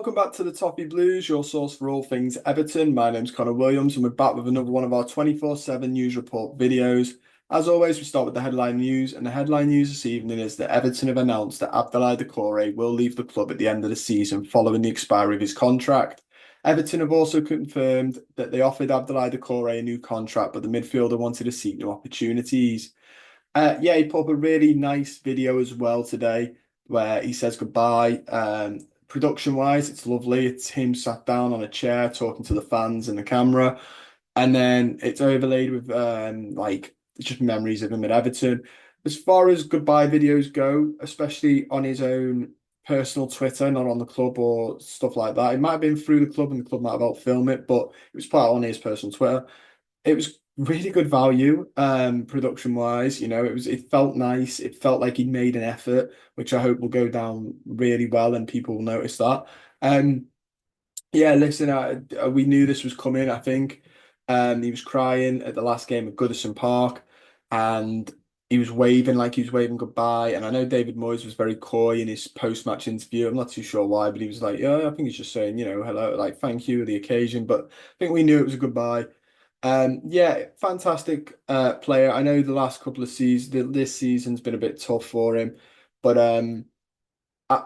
welcome back to the Toffee Blues, your source for all things Everton. My name's Connor Williams, and we're back with another one of our 24/7 news report videos. As always, we start with the headline news, and the headline news this evening is that Everton have announced that Abdoulaye Doucouré will leave the club at the end of the season following the expiry of his contract. Everton have also confirmed that they offered Abdoulaye Doucouré a new contract, but the midfielder wanted to seek new opportunities. Yeah, he put up a really nice video as well today where he says goodbye. Production wise, it's lovely. It's him sat down on a chair talking to the fans and the camera, and then it's overlaid with like just memories of him at Everton. As far as goodbye videos go, especially on his own personal Twitter, not on the club or stuff like that. It might have been through the club and the club might have helped film it, but it was put out on his personal Twitter. It was really good value, production wise. It felt nice. It felt like he'd made an effort, which I hope will go down really well and people will notice that. Um, yeah, listen, we knew this was coming, I think. He was crying at the last game at Goodison Park and he was waving like he was waving goodbye. And I know David Moyes was very coy in his post-match interview. I'm not too sure why, but he was like, yeah, I think he's just saying, hello, like thank you for the occasion. But I think we knew it was a goodbye. Yeah, fantastic player. I know the last couple of seasons, this season's been a bit tough for him, but I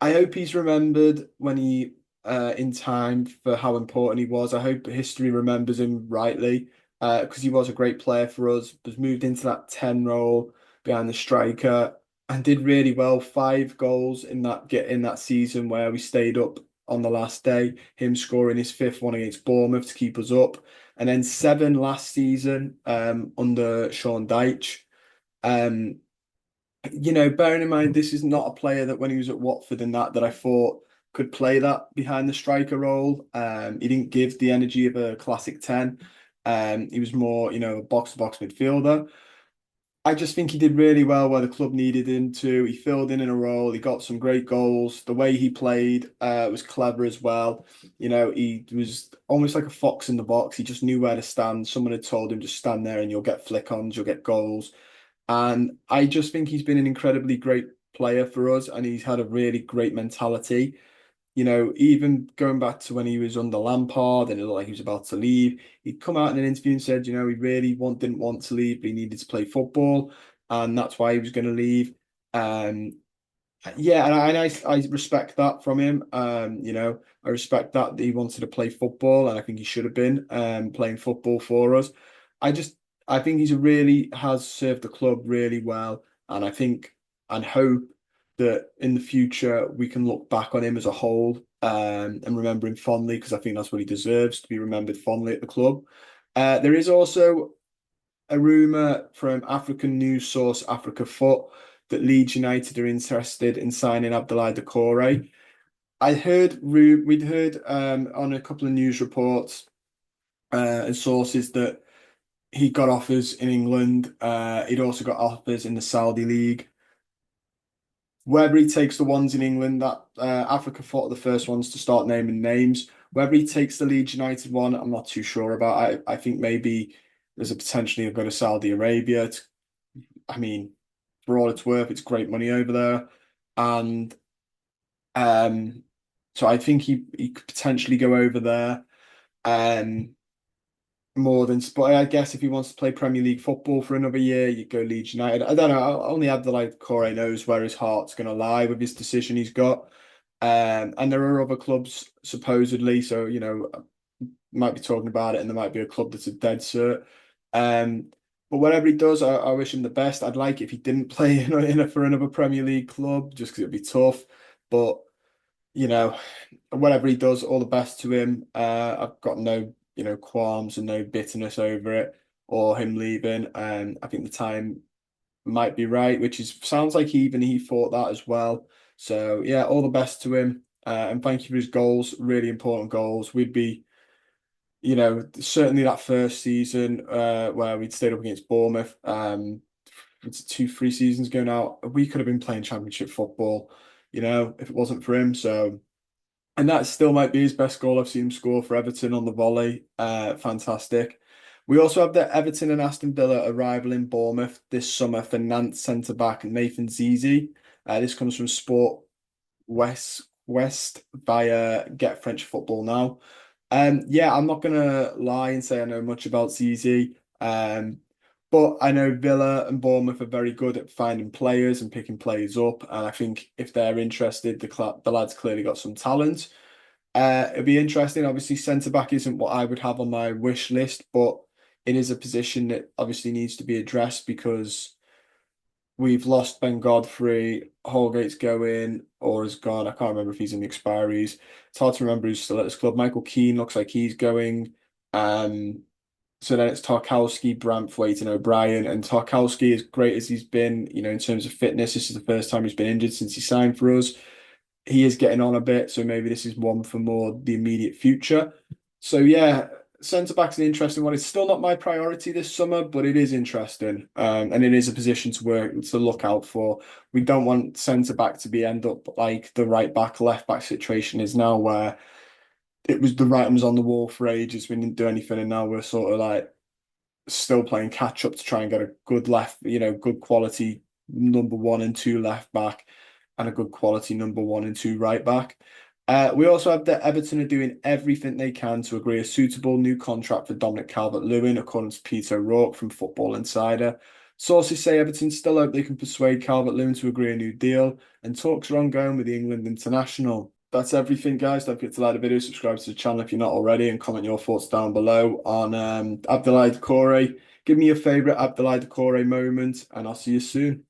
I hope he's remembered when he in time for how important he was. I hope history remembers him rightly because he was a great player for us. Was moved into that 10 role behind the striker and did really well. 5 goals in that season where we stayed up on the last day. Him scoring his fifth one against Bournemouth to keep us up, and then 7 last season under Sean Dyche. Um, bearing in mind this is not a player that when he was at Watford and that I thought could play that behind the striker role. He didn't give the energy of a classic 10. He was more, a box-to-box midfielder. I just think he did really well where the club needed him to. He filled in a role. He got some great goals. The way he played was clever as well. He was almost like a fox in the box. He just knew where to stand. Someone had told him just stand there and you'll get flick-ons, you'll get goals. And I just think he's been an incredibly great player for us, and he's had a really great mentality. Even going back to when he was under Lampard and it looked like he was about to leave, he'd come out in an interview and said, he really didn't want to leave, but he needed to play football, and that's why he was going to leave. Um, yeah, and I respect that from him. I respect that he wanted to play football, and I think he should have been playing football for us. I just I think he's really has served the club really well, and I think and hope that in the future we can look back on him as a whole and remember him fondly because I think that's what he deserves to be remembered fondly at the club. There is also a rumor from African news source Africa Foot that Leeds United are interested in signing Abdoulaye Doucouré. We'd heard on a couple of news reports and sources that he got offers in England. He'd also got offers in the Saudi League. Whether he takes the ones in England, that Africa Foot are the first ones to start naming names. Whether he takes the Leeds United one, I'm not too sure about. I think maybe there's a potentially a go to Saudi Arabia. I mean, for all it's worth, it's great money over there, and so I think he could potentially go over there. Um, more than, but I guess if he wants to play Premier League football for another year, you go Leeds United. I don't know. Only Abdoulaye Doucouré knows where his heart's going to lie with his decision he's got. And there are other clubs supposedly, so might be talking about it, and there might be a club that's a dead cert. But whatever he does, I wish him the best. I'd like if he didn't play for another Premier League club, just because it'd be tough. But you know, whatever he does, all the best to him. I've got no, qualms and no bitterness over it or him leaving. And I think the time might be right, which is sounds like even he thought that as well. So yeah, all the best to him. And thank you for his goals, really important goals. We'd be, certainly that first season where we'd stayed up against Bournemouth. It's 2, 3 seasons ago now. We could have been playing championship football, if it wasn't for him. So, and that still might be his best goal I've seen him score for Everton on the volley. Fantastic. We also have the Everton and Aston Villa arrival in Bournemouth this summer for Nantes centre back Nathan Zizi. This comes from Sport West West via Get French Football Now. Yeah, I'm not gonna lie and say I know much about ZZ. But I know Villa and Bournemouth are very good at finding players and picking players up, and I think if they're interested, the lad's clearly got some talent. It'd be interesting. Obviously, centre back isn't what I would have on my wish list, but it is a position that obviously needs to be addressed because we've lost Ben Godfrey, Holgate's going or is gone. I can't remember if he's in the expiries. It's hard to remember who's still at this club. Michael Keane looks like he's going. Um, so then it's Tarkowski, Branthwaite, and O'Brien. And Tarkowski, as great as he's been, in terms of fitness, this is the first time he's been injured since he signed for us. He is getting on a bit, so maybe this is one for more the immediate future. So yeah, centre back's an interesting one. It's still not my priority this summer, but it is interesting, and it is a position to look out for. We don't want centre back to be end up like the right back, left back situation is now, where it was the writing was on the wall for ages. We didn't do anything, and now we're sort of like still playing catch up to try and get a good left, good quality number one and two left back and a good quality number one and two right back. We also have that Everton are doing everything they can to agree a suitable new contract for Dominic Calvert-Lewin, according to Peter O'Rourke from Football Insider. Sources say Everton still hope they can persuade Calvert-Lewin to agree a new deal, and talks are ongoing with the England international. That's everything, guys. Don't forget to like the video, subscribe to the channel if you're not already, and comment your thoughts down below on Abdoulaye Doucouré. Give me your favourite Abdoulaye Doucouré moment, and I'll see you soon.